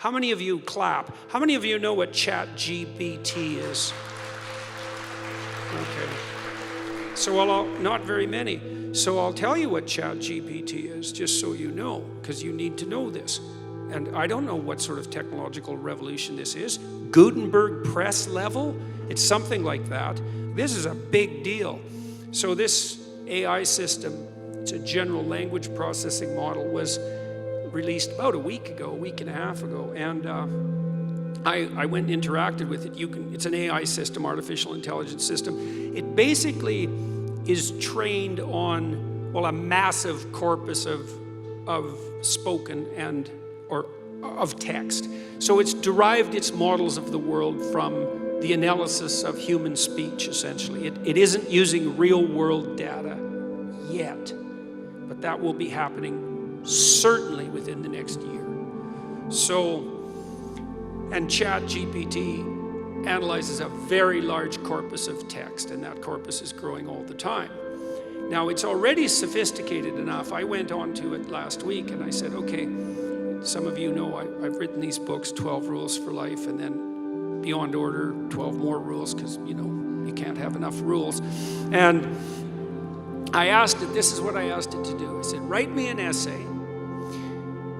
How many of you clap? How many of you know what ChatGPT is? Okay. So not very many. So I'll tell you what ChatGPT is, just so you know, because you need to know this. And I don't know what sort of technological revolution this is. Gutenberg press level? It's something like that. This is a big deal. So this AI system, it's a general language processing model, was released about a week and a half ago. And I went and interacted with it. It's an AI system, artificial intelligence system. It basically is trained on, well, a massive corpus of spoken or of text. So it's derived its models of the world from the analysis of human speech, essentially. It isn't using real world data yet, but that will be happening certainly within the next year. So, and ChatGPT analyzes a very large corpus of text, and that corpus is growing all the time. Now, it's already sophisticated enough. I went on to it last week and I said, okay, some of you know I've written these books, 12 Rules for Life, and then Beyond Order, 12 more rules, because, you know, you can't have enough rules. And I asked it, this is what I asked it to do. I said, write me an essay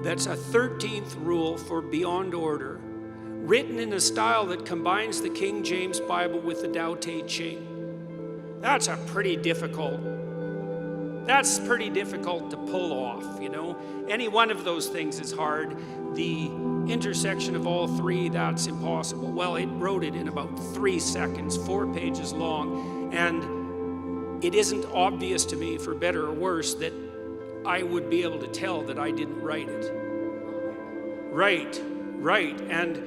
that's a 13th rule for Beyond Order, written in a style that combines the King James Bible with the Tao Te Ching. That's pretty difficult to pull off, you know. Any one of those things is hard. The intersection of all three, that's impossible. Well, it wrote it in about 3 seconds, 4 pages long, and it isn't obvious to me, for better or worse, that I would be able to tell that I didn't write it. Right, and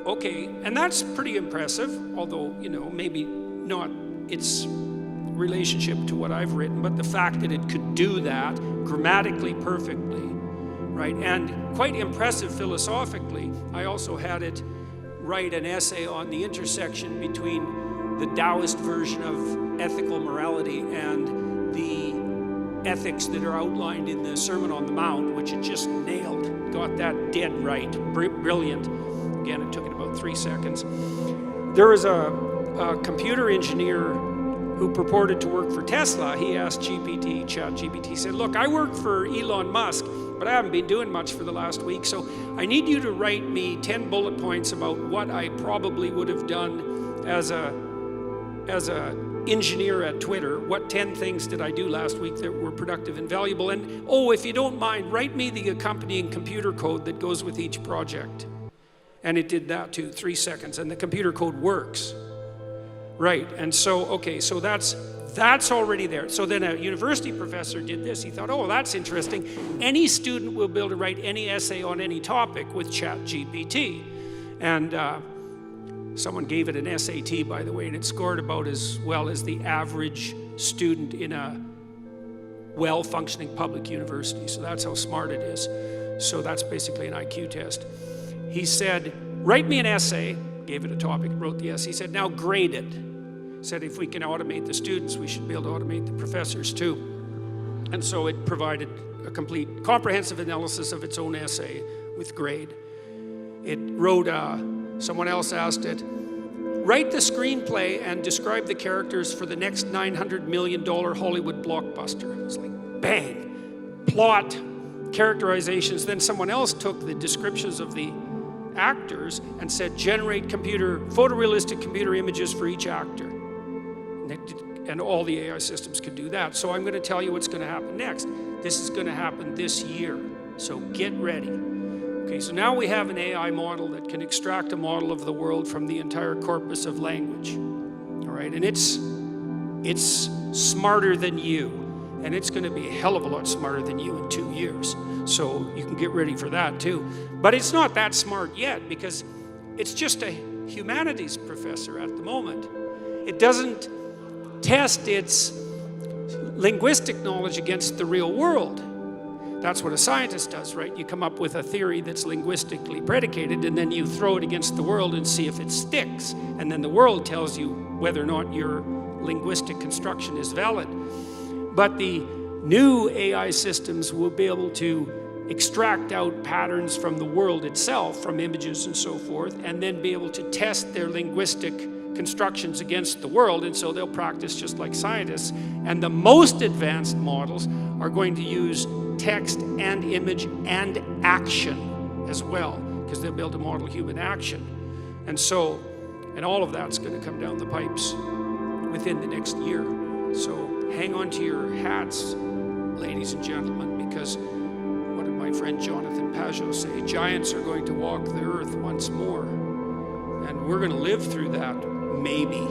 okay, and that's pretty impressive, although, you know, maybe not its relationship to what I've written, but the fact that it could do that grammatically perfectly, right? And quite impressive philosophically. I also had it write an essay on the intersection between the Taoist version of ethical morality and the ethics that are outlined in the Sermon on the Mount, which it just nailed, got that dead right, brilliant. Again, it took it about 3 seconds. There was a computer engineer who purported to work for Tesla. He asked ChatGPT, said, look, I work for Elon Musk, but I haven't been doing much for the last week, so I need you to write me 10 bullet points about what I probably would have done as a engineer at Twitter. What 10 things did I do last week that were productive and valuable? And, oh, if you don't mind, write me the accompanying computer code that goes with each project. And it did that too, 3 seconds, and the computer code works. Right, and so, okay, so that's already there. So then a university professor did this. He thought, oh, that's interesting. Any student will be able to write any essay on any topic with ChatGPT. And someone gave it an SAT, by the way, and it scored about as well as the average student in a well-functioning public university. So that's how smart it is. So that's basically an IQ test. He said, write me an essay, gave it a topic, wrote the essay. He said, now grade it. Said if we can automate the students, we should be able to automate the professors too. And so it provided a complete, comprehensive analysis of its own essay with grade. It wrote, someone else asked it, write the screenplay and describe the characters for the next $900 million Hollywood blockbuster. It's like, bang, plot, characterizations. Then someone else took the descriptions of the actors and said, generate photorealistic computer images for each actor. And all the AI systems can do that. So I'm going to tell you what's going to happen next. This is going to happen this year. So get ready. Okay, so now we have an AI model that can extract a model of the world from the entire corpus of language. All right, and it's smarter than you. And it's going to be a hell of a lot smarter than you in 2 years. So you can get ready for that too. But it's not that smart yet because it's just a humanities professor at the moment. It doesn't test its linguistic knowledge against the real world. That's what a scientist does, right? You come up with a theory that's linguistically predicated and then you throw it against the world and see if it sticks. And then the world tells you whether or not your linguistic construction is valid. But the new AI systems will be able to extract out patterns from the world itself, from images and so forth, and then be able to test their linguistic constructions against the world, and so they'll practice just like scientists. And the most advanced models are going to use text and image and action as well, because they'll be able to model human action. And all of that's going to come down the pipes within the next year. So hang on to your hats, ladies and gentlemen, because what did my friend Jonathan Pajot say? Giants are going to walk the earth once more. And we're going to live through that, maybe.